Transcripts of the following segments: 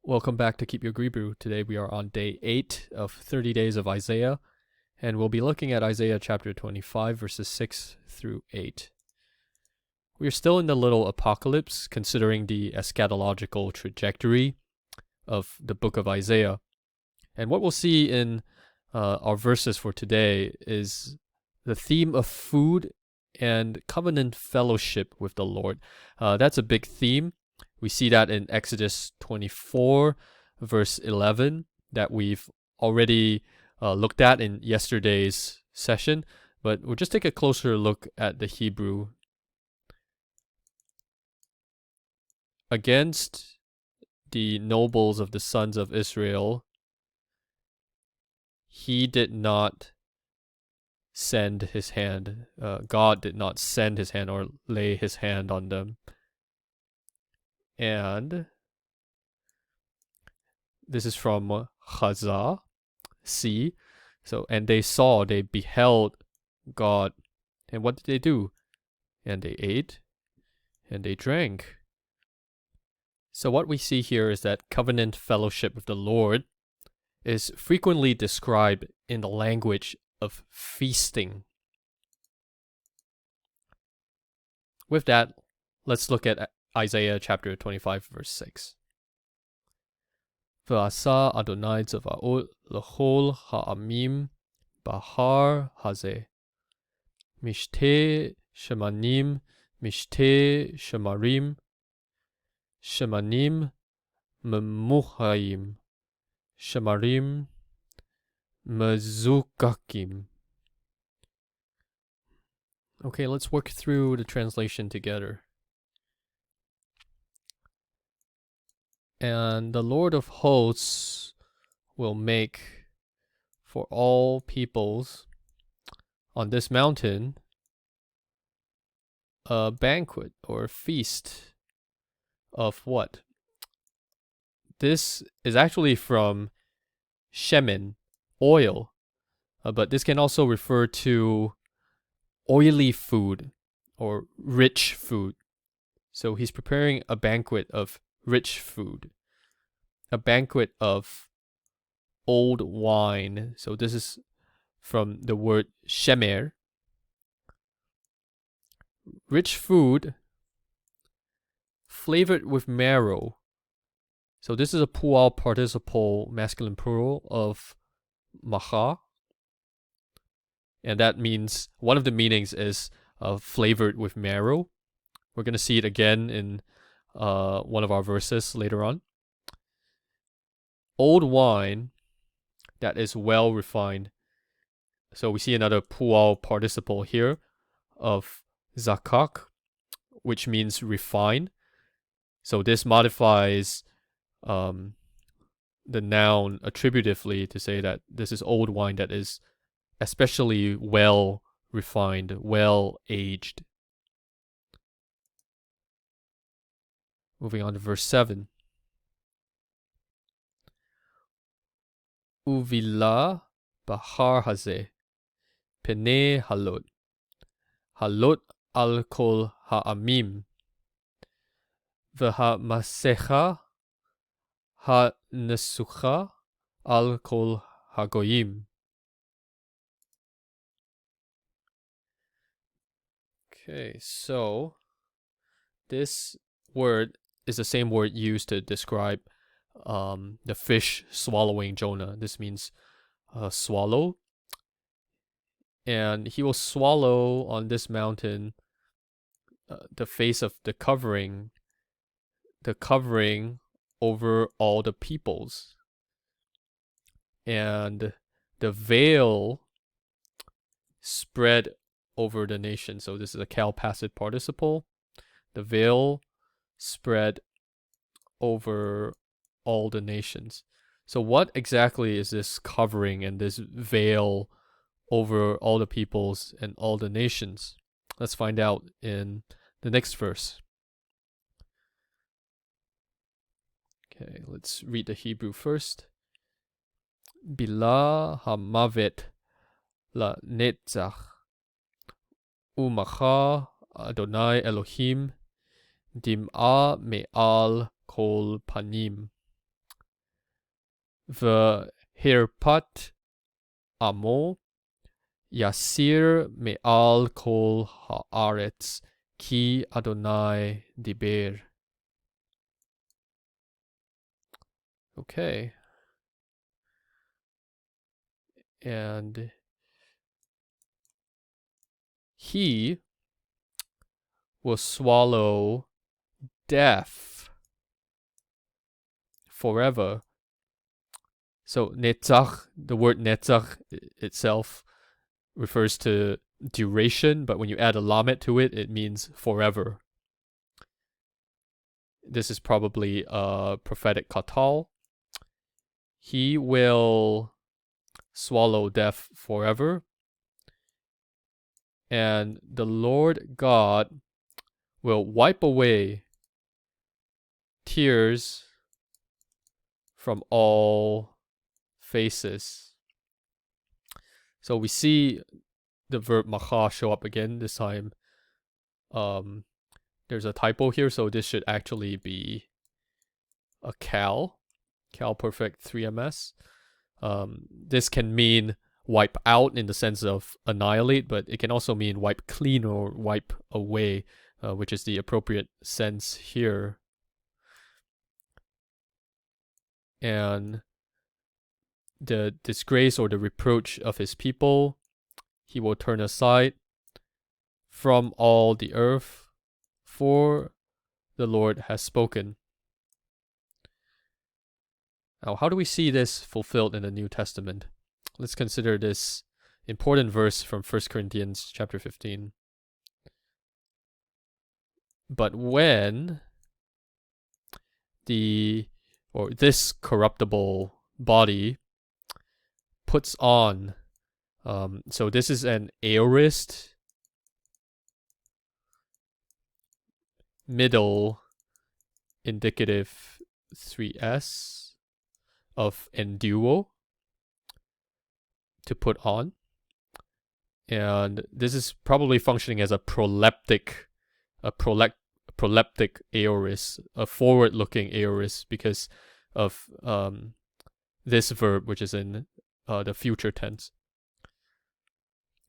Welcome back to Keep Your Hebrew. Today we are on day 8 of 30 days of Isaiah, and we'll be looking at Isaiah chapter 25, verses 6 through 8. We are still in the little apocalypse, considering the eschatological trajectory of the book of Isaiah. And what we'll see in our verses for today is the theme of food and covenant fellowship with the Lord. That's a big theme. We see that in Exodus 24, verse 11, that we've already looked at in yesterday's session, but we'll just take a closer look at the Hebrew. Against the nobles of the sons of Israel, he did not send his hand. God did not send his hand or lay his hand on them. And this is from Chazah, see. So, and they beheld God. And what did they do? And they ate and they drank. So what we see here is that covenant fellowship with the Lord is frequently described in the language of feasting. With that, let's look at Isaiah chapter 25, verse 6. V'asa Adonai Tzavaot l'chol ha'amim bahar hazeh. Mishte shemanim, mishte shemarim, shemanim memuchayim, shemarim mezukakim. Okay, let's work through the translation together. And the Lord of hosts will make for all peoples on this mountain a banquet or a feast of what? This is actually from shemen, oil, but this can also refer to oily food or rich food. So he's preparing a banquet of rich food, a banquet of old wine. So this is from the word shemer. Rich food flavored with marrow. So this is a plural participle masculine plural of macha. And that means, one of the meanings is flavored with marrow. We're going to see it again in one of our verses later on. Old wine that is well refined. So we see another plural participle here of zakak, which means refined. So this modifies the noun attributively to say that this is old wine that is especially well refined, well aged. Moving on to verse 7. Uvila bahar hazeh, pene halot, halot al kol ha'amim, v'ha masecha ha'nesucha al kol hagoyim. Okay, so this word is the same word used to describe the fish swallowing Jonah. This means swallow. And he will swallow on this mountain the face of the covering over all the peoples. And the veil spread over the nation. So this is a cal passive participle. The veil spread over all the nations. So what exactly is this covering and this veil over all the peoples and all the nations? Let's find out in the next verse. Okay, let's read the Hebrew first. Bila hamavet la netzach umacha Adonai Elohim dim'a me'al kol panim. v'hirpat amo yasir me'al kol ha'aretz ki Adonai diber. Okay. And he will swallow death forever. So netzach, the word netzach itself refers to duration, but when you add a lamet to it, it means forever. This is probably a prophetic katal. He will swallow death forever. And the Lord God will wipe away tears from all faces. So we see the verb macha show up again this time. There's a typo here, so this should actually be a cal perfect 3ms. This can mean wipe out in the sense of annihilate, but it can also mean wipe clean or wipe away, which is the appropriate sense here. And the disgrace or the reproach of his people, he will turn aside from all the earth, for the Lord has spoken. Now, how do we see this fulfilled in the New Testament? Let's consider this important verse from 1 Corinthians chapter 15. But when this corruptible body puts on, so this is an aorist, middle indicative 3s of enduo, to put on. And this is probably functioning as a proleptic aorist, a forward-looking aorist, because of this verb, which is in the future tense.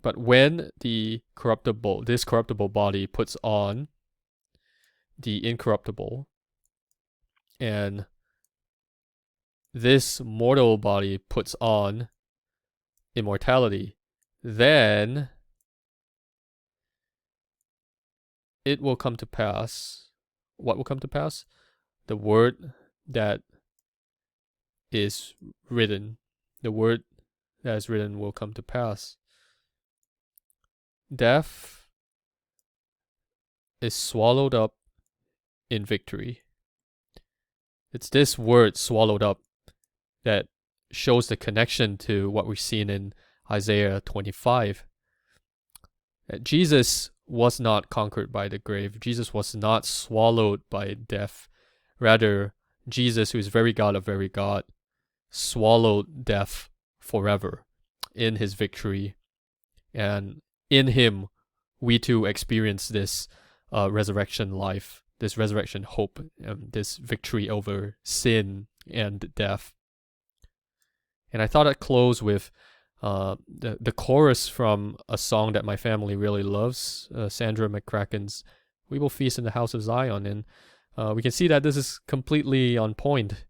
But when this corruptible body puts on the incorruptible, and this mortal body puts on immortality, then it will come to pass. What will come to pass? The word that is written. The word that is written will come to pass. Death is swallowed up in victory. It's this word, swallowed up, that shows the connection to what we've seen in Isaiah 25. That Jesus was not conquered by the grave. Jesus was not swallowed by death. Rather, Jesus, who is very God of very God, swallowed death forever in his victory. And in him, we too experience this resurrection life, this resurrection hope, this victory over sin and death. And I thought I'd close with the chorus from a song that my family really loves, Sandra McCracken's "We Will Feast in the House of Zion." And we can see that this is completely on point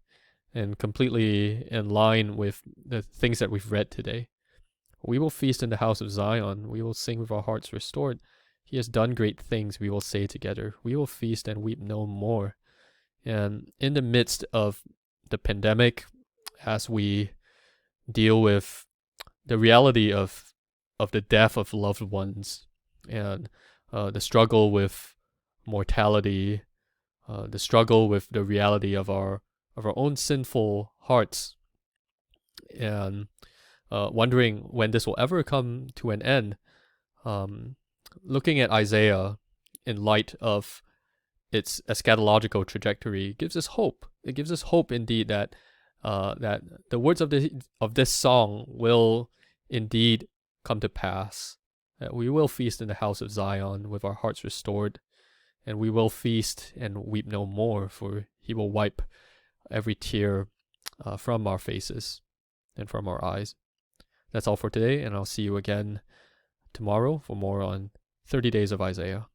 and completely in line with the things that we've read today. We will feast in the house of Zion. We will sing with our hearts restored. He has done great things, we will say together. We will feast and weep no more. And in the midst of the pandemic, as we deal with the reality of the death of loved ones, and the struggle with mortality, the struggle with the reality of our own sinful hearts, and wondering when this will ever come to an end, looking at Isaiah in light of its eschatological trajectory gives us hope. It gives us hope indeed that that the words of this song will indeed come to pass. That we will feast in the house of Zion with our hearts restored, and we will feast and weep no more, for he will wipe every tear from our faces and from our eyes. That's all for today, and I'll see you again tomorrow for more on 30 Days of Isaiah.